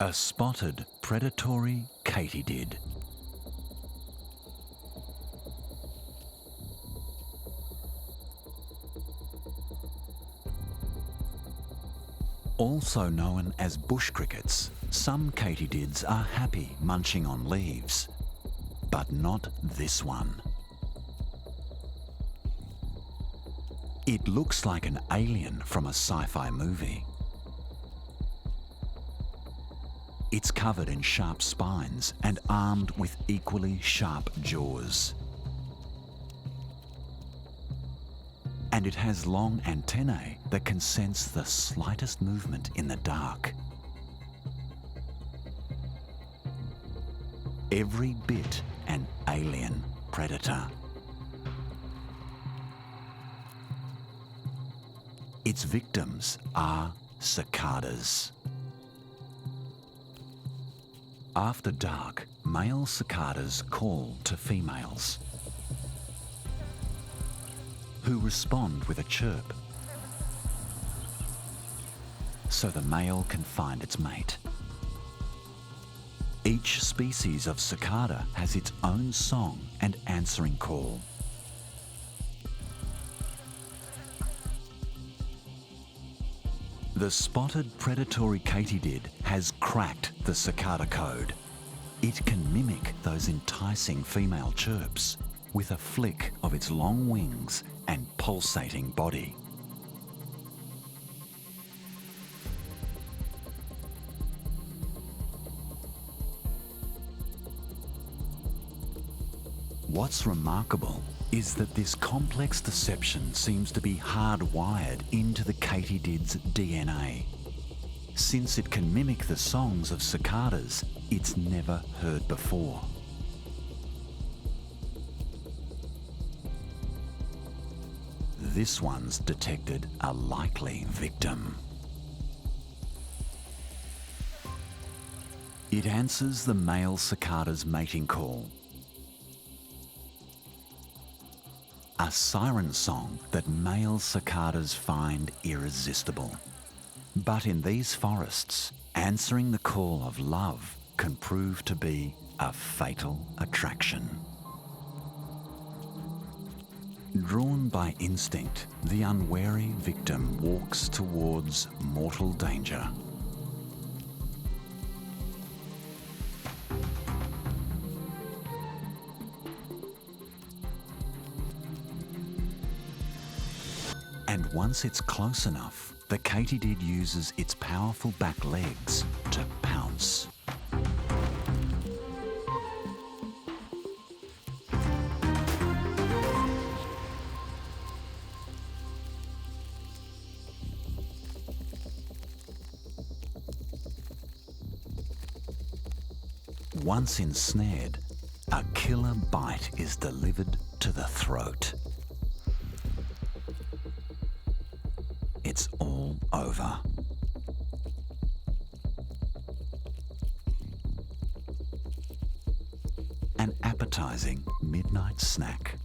A spotted predatory katydid. Also known as bush crickets, some katydids are happy munching on leaves, but not this one. It looks like an alien from a sci-fi movie. It's covered in sharp spines and armed with equally sharp jaws. And it has long antennae that can sense the slightest movement in the dark. Every bit an alien predator. Its victims are cicadas. After dark, male cicadas call to females, who respond with a chirp, so the male can find its mate. Each species of cicada has its own song and answering call. The spotted predatory katydid has cracked the cicada code. It can mimic those enticing female chirps with a flick of its long wings and pulsating body. What's remarkable is that this complex deception seems to be hardwired into the katydid's DNA. Since it can mimic the songs of cicadas it's never heard before. This one's detected a likely victim. It answers the male cicada's mating call, a siren song that male cicadas find irresistible. But in these forests, answering the call of love can prove to be a fatal attraction. Drawn by instinct, the unwary victim walks towards mortal danger. And once it's close enough, the katydid uses its powerful back legs to pounce. Once ensnared, a killer bite is delivered to the throat. It's all over. An appetizing midnight snack.